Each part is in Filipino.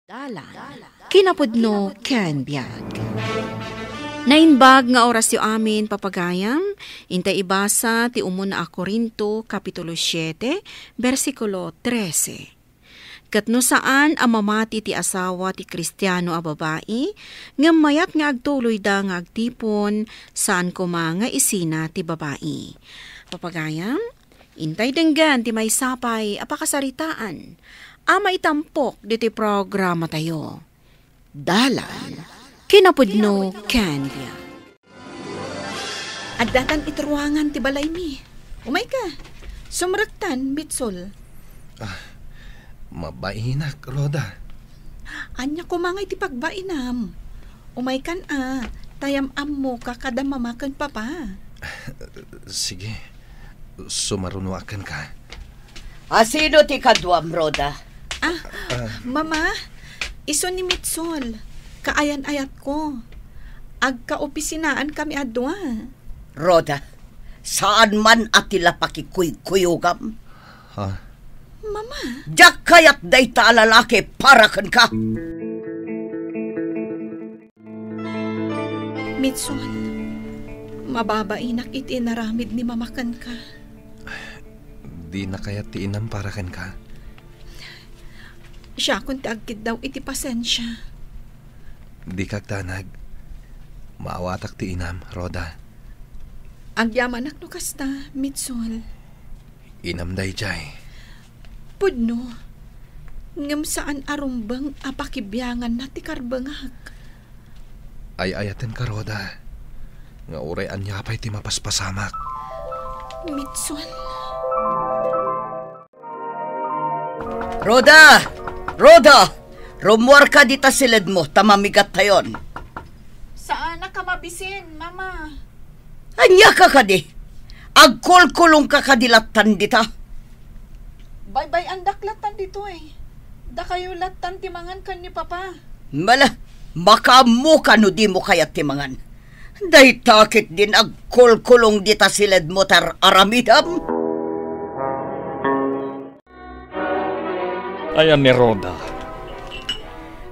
Dalan, kinapudno ken biag. Nainbag nga oras yu amin papagayam, intay ibasa ti umuna a Korinto, Kapitulo 7, versikulo 13. Katno saan amamati ti asawa ti Kristiyano a babae, nga mayat nga agtuloy da nga agtipon, saan kuma nga isina ti babae. Papagayam, intay denggan ti may sapay apakasaritaan, ama itampok diti programa tayo. Dalan, kinapudno Candia. At datan ituruangan ti balay mi. Umay ka, sumraktan, Bitsol. Mabainak, Roda. Anya ko mga iti pagbainam. Umay kan tayam-am mo kakadamamakan papa. Sige, sumarunuakan ka. Sino ti kadwam, Roda? Mama, iso ni Mitsol. Kaayan-ayat ko. Agka-opisinaan kami adwa. Roda, saan man atila pakikuy-kuyugam? Mama. Diyak kayat day ta lalaki para kan ka. Mitsol, mababainak iti naramid ni mamakan ka. Di na kaya tiinam para kan ka? Siya kung tagkid daw iti pasensya. Di kagdanag. Maawatak tiinam, Roda. Ang yamanak no kasta, Mitsol. Inam day jay. Pudno, ngam saan arumbang apakibyangan na ti karbangag. Ay-ayatan ka, Roda. Nga urayan niya pa'y ti mapaspasamak. Mitsol. Roda! Roda! Rumuar ka dita silid mo, tamamigat tayon. Saan na ka mabisin, Mama? Anya ka kadi? Agkulkulong ka kadilatan dita. Bye-bye ang daklatan dito eh. Da kayo latan timangan kan ni Papa. Mala, makamu ka no di mo kaya timangan. Day takit din agkulkulong dita silid mo tar aramidam. Ayan ni Roda.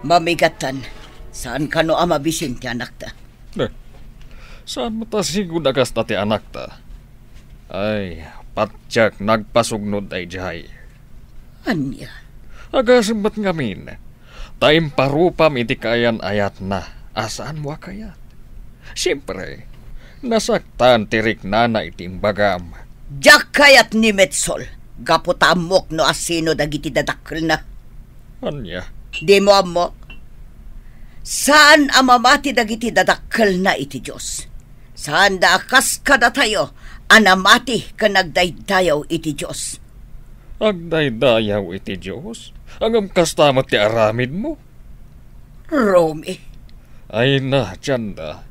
Mamigatan, saan ka no amabisin ti anak ta? Saan mo ta sigud agas ta ti anak ta? Ay, patyak nagpasugnod ay jahay. Anya? Agas ba't ngamin? Taim parupam iti kayan ayat na. Asaan mo kayat? Siyempre, nasaktan tirik na iti bagam. Diyak kayat ni Metsol. Gaputamok no asino dagiti dadakkel na. Anya? Di mo amo? Saan amamati dagiti dadakkel na iti Diyos? Saan da akas kada tayo anamati ka nagdaydayaw iti Diyos? Agdaydayaw iti Diyos? Ang kastamat ti aramid mo? Romy. Ay na, tiyanda.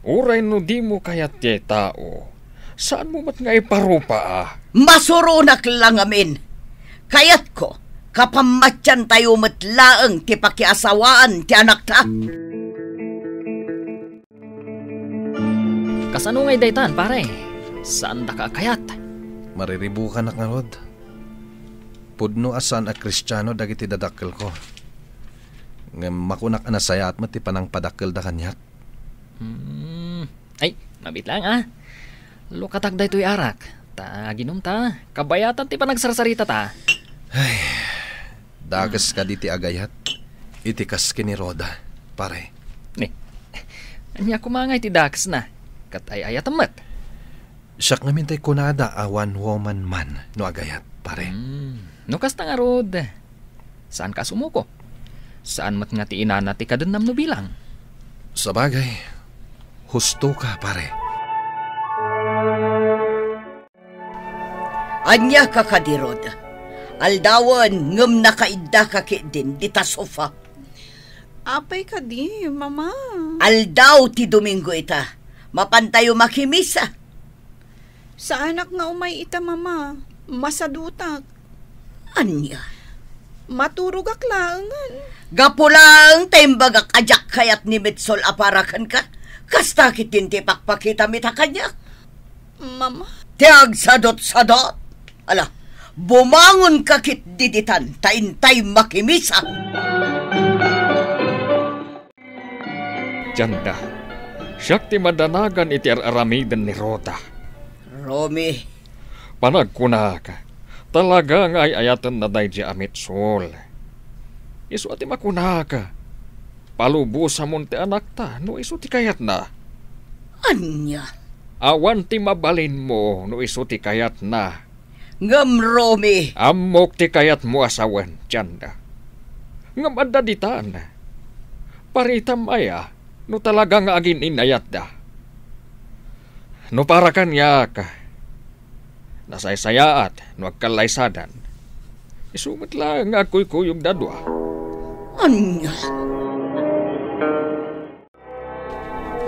Uray no di mo kayat ti tao. Saan mo mat nga iparupa Masurunak lang amin. Kayat ko, kapamatyan tayo matlaang ti pakiasawaan ti anak ta. Kasano ngay daytan, pare? Saan da ka kayat? Mariribukan na nga, Rod. Pudno asan a Kristiyano dagiti dadakkel ko. Nga makunak anasaya at mati panang padakkel da kanyak. Ay, mabit lang Lukatag da ito'y arak. Ta, ginom ta. Kabayatan ti panagsarsarita ta. Ay, dagas ka di ti agayat. Itikas ki ni Roda, pare. Anya kumangay ti dagas na. Katay ayatamat. Siyak nga mintay kunada a one woman man no agayat, pare. No kasta nga, Rod. Saan ka sumuko? Saan mat nga ti inana ti kadenam no bilang? Sa bagay, husto ka, pare. Anya ka kadirod. Aldawan ngem nakaidda ka din dita sofa. Apay ka di, Mama. Aldaw ti Domingo ita. Mapantayo makimisa. Sa anak nga umay ita, Mama. Masadutak. Anya? Maturog aklangan. Gapulang taimbagak ajak kayat ni Mitsol aparakan ka. Kastakit din ti pakpakita mita kanya. Mama. Tiag sadot-sadot. Ala, bumangon kakit diditan, taintay makimisa. Janda, siyak ti madanagan iti aramidan ni Rhoda. Romy, Panagkuna ka, talaga nga ay ayatan na day di amit sol. Isu ati makuna ka, palubo sa monte anak ta, no isu ti kayat na. anya? Awan ti mabalin mo, no isu ti kayat na. Ngam, Romy, Amok ti kayat mo asawan, Janda. Ngam adda ditan. Paritam aya, no talaga nga agin inayat da. No para kanya ka, nasaysayaat, no agkalaysadan. Isumat lang nga ako'y kuyog dadwa. anya?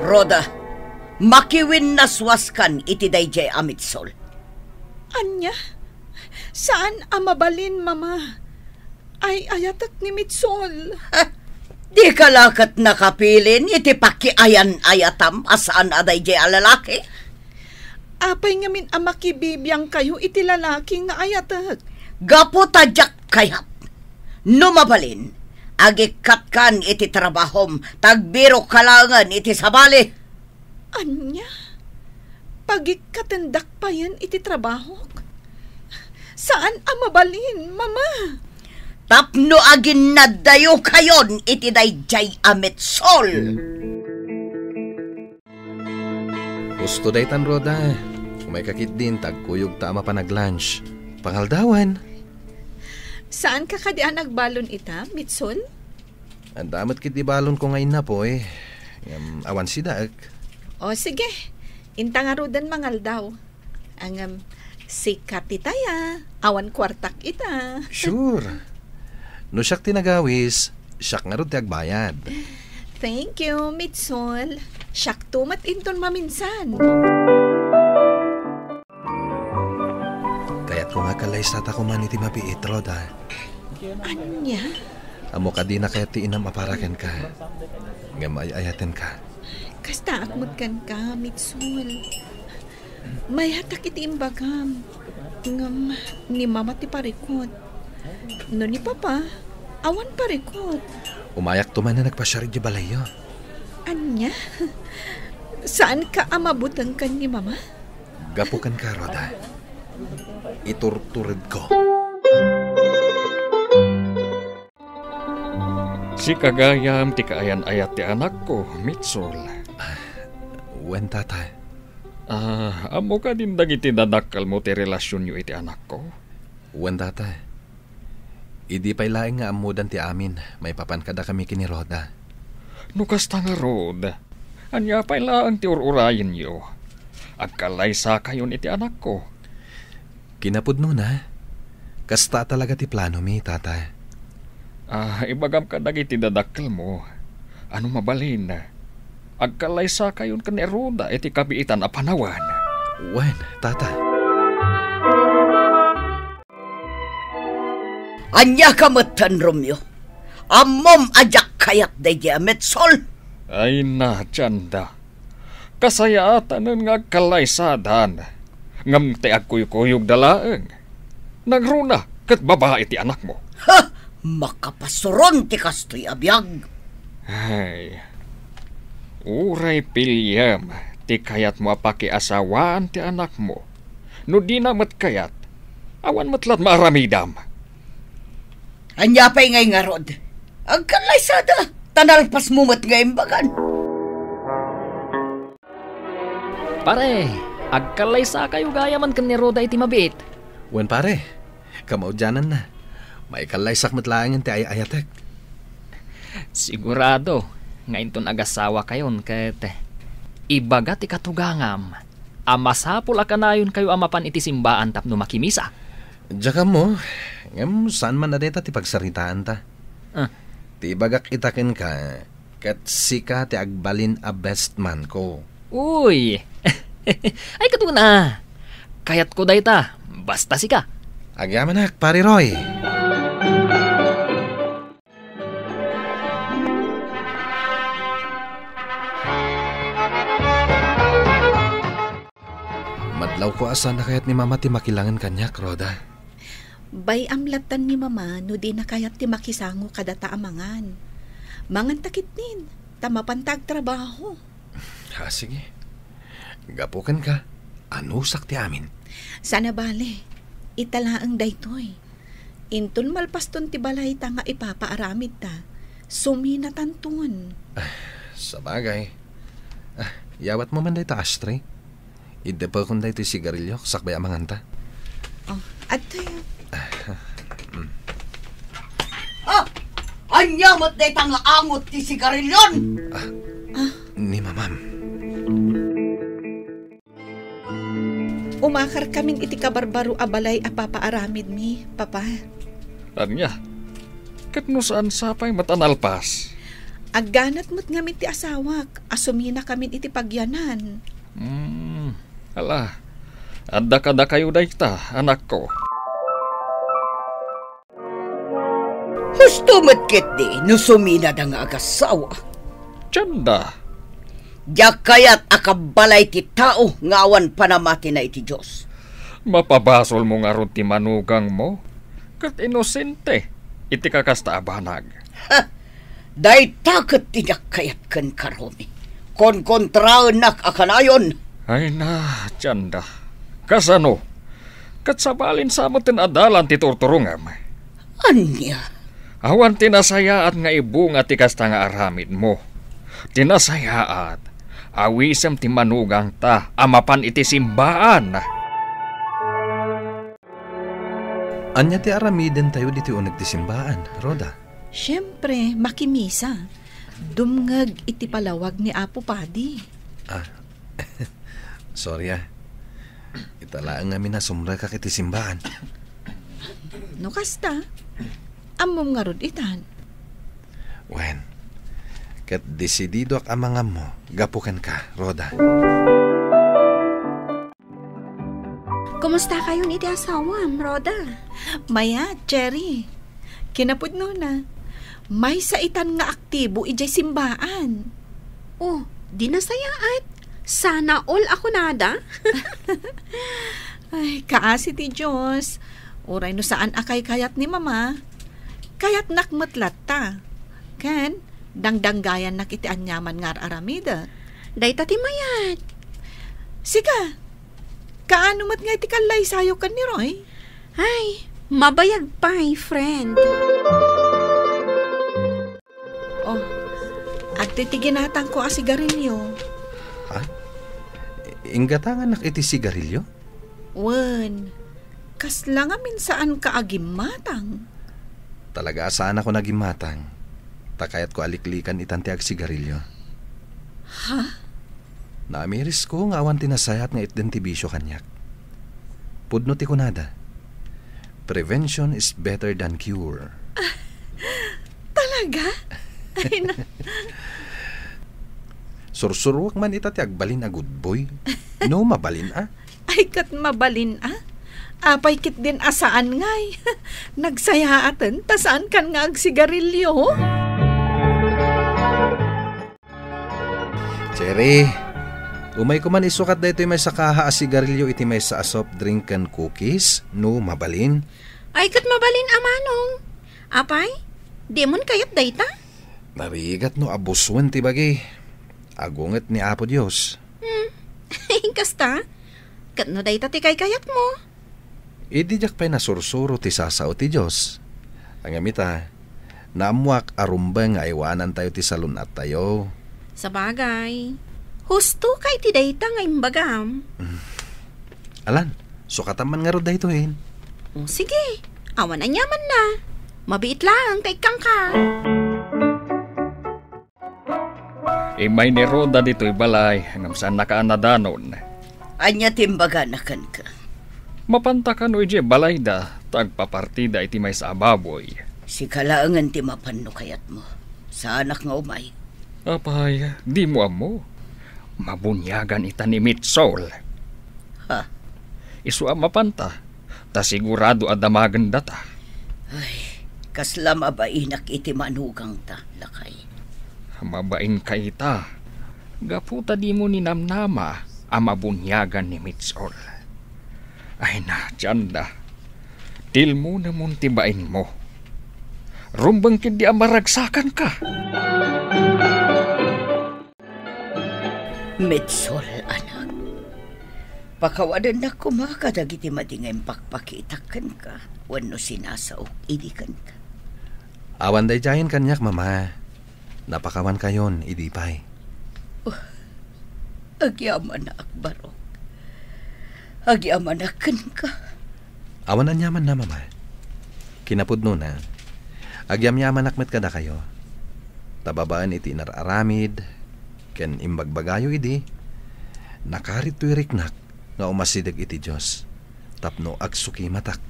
Rhoda, makiwin naswaskan iti dayjay amitsol. Anya? Saan ang mabalin, mama? Ay ayatak ni Mitsol. Di kalakat nakapilin iti pakiayan ayatam asaan aday jay alalaki. Apay ngamin ang makibibiyang kayo iti lalaki nga ayatak. Gapo tadyak kayap. Numabalin, agikat kan iti trabahom, tagbiro kalangan iti sabali. Anya? Pagikatendak pa yan iti trabaho? Saan ang mabalin, mama? Tapno agin na dayo kayon iti dayjay amitsol. Gusto day tan, Rhoda. Kung may kakit din, tagkuyog ta ama pa nag-lunch. Pangaldawan. Saan ka kadian nagbalon ita, Mitsol? Ang damat kiti balon ko ngayon na po eh. Awan si Dag. O sige, intangarudan mangal daw. Ang sikat itaya, awan kwartak ita. Sure. No siyak tinagawis, siyak nga rin tiagbayad. Thank you, Mitsol. Siyak tumat inton maminsan. Kaya't ko nga kalaysat ako man iti mapiit, Rhoda. Anya? Amo ka di na kaya ti inam aparaken ka. Nga maayaten ka. Kasta akmutkan ka, Mitsol. May hatak iti imbagam. Ngam, ni mama ti parikot. No ni papa, awan parikot. Umayak tuman na nagpasyarig di balayo. Anya? Saan ka amabutang kan ni mama? Gapukan ka, Rhoda. Iturturid ko. Si kagayam ti kaayan-ayat ti anak ko, Mitsol. Wen tata. Amo ka din dagiti dadakal mo ti relasyon yu iti anak ko. Wen tata. Idi pa'y laing nga amudan ti amin. May papankada kami kini Rhoda. Nukas nga Rod. Anya pa'y laang ti ururayin yu. Agkalaysa kayon iti anak ko. Kinapudno na. Kasta talaga ti plano mi, tata. Ibagam ka dagiti dadakal mo. Ano mabalin? Agkalaysa kayon ka ni Roda iti kabiitan a panawan. Wen, tata. Anya kamutan, Romeo. Amom ajak kayat dayjay amitsol. Ay na, Janda. Kasayaatan nga kalaysadan. Ngam te agkuyukuyog dalaeng. Nagruna kat babae ti anak mo. Ha! Makapasuron ti kastoy abiyag. Ay, uray pilyam, ti kayat mo apakiasawaan ti anak mo. No di na mat kayat, awan matlat maaramidam. Anya pa'y ngay nga, Rod. Ang kalaysada, tanalpas mo mat nga imbagan. Pare, agkalaysa kayo gaya man kan ni Rhoda iti mabit. Wen pare, kamaudyanan na. May kalaysak matlaangin ti ayatek. Sigurado, ngayon ton agasawa kayon ket ibaga ti katugangam. Amasapul akanayon kayo amapan iti simbaan tapno makimisa. Diyaka mo, ngam saan man na deta ti pagsaritaan ta. Ti bagak itakin ka, kat sika ti agbalin a best man ko. Uy! Ay katuna! Kayat ko dayta, basta sika. Agyamanak, pari Roy. Madlaw ko asa na kayat ni mama ti makilangan kanyak, Rhoda. Bay amlatan ni mama no di na kayat ti makisango kadata amangan. Mangan takit nin. ta mapantag trabaho. Sige. Gapukan ka. Anusak ti amin. Sana bale, italaang daytoy. Inton malpaston ti balay ta nga ipapaaramid ta. Suminatantuan. Sa bagay. Yawat mo man dahi ta ashtray. Ide pa kung dahi ti sigarilyo, sakbay amanganta. At tayo. Anyamot dahi ta nga angot ti sigarilyon! Ni mamam. Umakar kamin iti kabarbaro abalay a papaaramid mi, papa. Anya, kat no saan sapay matanalpas. Agganat mo't ngamit ti asawak, asumina kamin iti pagyanan. Ala, adda kayo dayta, anak ko. Husto mo't kiti, no sumina da nga agasawa. Tiyanda. Diyak kayat akabalay ti tao ngawan panamati na iti Diyos. Mapabasol mo nga ron ti manugang mo. Kat inosente, iti kakasta abanag. Day takot tiyak kayat kan karomi. Konkontraan nak akanayon. Ay na, tiyanda. Kasano? Kat sabalin sa mo tinadalan ti turturungam. Anya? Awan tinasayaat nga ibunga ti kasta nga aramid mo. Tinasayaat. Awisam ti manugang ta, amapan iti simbaan. Anya ti aramiden tayo diti unag ti simbaan, Roda? Siyempre, makimisa. Dumngag iti palawag ni Apo Padi. Sorry Italaan nga minasumra ka kiti simbaan. No kasta, amom nga rod itan. Wen, kat desidido ak amangam mo, gapukan ka, Roda. Kumusta kayo ni iti asawam, Roda? Maya, Cherry. Kinapudno na. May saitan nga aktibo ijay simbaan. Oh, di nasayaat. Sana all ako nada. Ay, kaasi ti Diyos. Uray no saan akay kayat ni Mama. Kayat nakmatlat ta. Kan, dangdanggayan nakiti anyaman nga aramida. Dayta ti mayat. Siga, kaano mat nga iti kalay sayo kan ni Roy? Ay, mabayag pa, friend. Oh, at titiginatan ko asigarilyo. Ha? Inggatangan nak iti sigarilyo? Wen, kasla nga minsaan ka agimatang. Talaga saan ako nagimatang. Takayat ko aliklikan itantiag sigarilyo. Ha? Naamiris ko nga awan tinasayat nga itdentibisyo kanyak. Pudno ti kunada. Prevention is better than cure. Talaga? Ay na. Sursurwak man itatiag balin a good boy. No, mabalin Ay kat mabalin Apay kit din asaan ngay. Nagsayaatan, tasaan kan nga agsigarilyo. Cherry, umay ko man isukat dito may sakaha a sigarilyo iti may sa soft drink and cookies. No, mabalin. Ay, kat mabalin amanong. Apay, di mon kayat dayta? Narigat no abuswan ti bagay. Agunget ni Apo Diyos. Kasta, kat no dayta ti kayat mo. Idijak pa'y nasursuro ti sasao ti Diyos. Ang amita, naamuak arumba nga iwanan tayo ti salunat tayo. Sa bagay, husto kay ti dayta nga imbagam. Alan, sukataman nga ro daytohin. O sige, awan na nyaman na. Mabiit lang kay kang ka. May ni Roda dito'y balay, ngam saan nakaanadanon. Anya timbaga na kan ka. Mapantakan o ije balay da, tagpapartida iti may sa ababoy. Si kalaangan ti mapanno kayat mo. Sa anak nga umay. Apay, di mo amo. Mabunyagan ita ni Mitsol. Ha? Isu ang mapanta, ta sigurado adamagan data. Ay, kasla mabainak iti manugang ta, lakay. Mabain ka ita. Gaputa di mo ni namnama ang mabunyagan ni Mitsol. Ay na, tiyanda. Til mo na mong tibain mo. Rumbang kindi ang maragsakan ka. Metsol, anak. Pakawadan na kumaka dagiti madingay pakpakitakan ka. Wano sinasaok, idikan ka. Awan day jayan kanyak, mama. Napakawan kayon, idipay. Agyaman na akbarok. Agyaman na ka. Awan anyaman na, mama. Kinapudno na. Agyam-yaman akmet kada kayo. Tababaan iti nararamid, ken imbagbagayo idi. Nakarit tuiriknak nga umasidag iti Diyos. Tapno agsuki matak.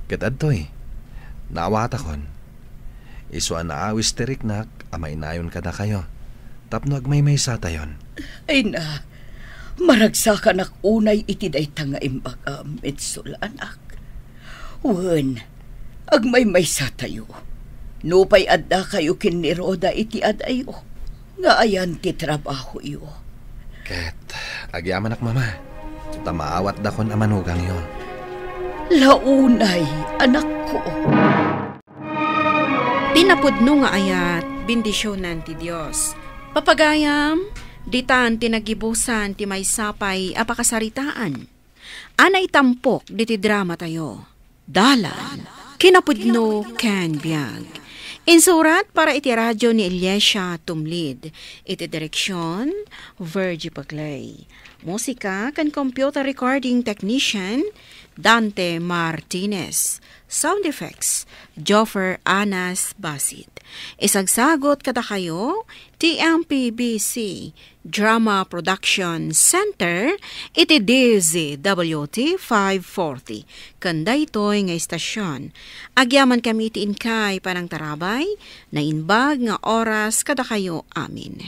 Ket adtoy, naawatakon. Isuan na awis tiriknak, ama inayon kada kayo. Tapno agmaymay sa tayon. Ay na, maragsakan ak unay iti dayta nga imbaga, Metsol, anak. Wen, agmaymay sa tayo. Nupay adda kayo kin ni Roda iti adayo. Nga ayan ti trabaho iyo. Ket, agyaman ak mama. Tamaawat dakon amanugang yo. Launay, anak ko. Tinapudno nga ayat, bendisyonan ti Dios. Papagayam, ditan tinagibusan ti may sapay apakasaritaan. Anay tampok diti drama tayo. Dalan, kinapudno ken biag. Insurat para iti radyo ni Eliesha Tumlid. Iti direksyon, Virgie Paglay. Musika kan computer recording technician, Dante Martinez. Sound effects, Joffer Anas Basit. Isagsagot kada kayo, TMPBC Drama Production Center, iti DZWT 540. Kanda ito'y nga istasyon. Agyaman kami iti inkay panang tarabay, na inbag nga oras kada kayo amin.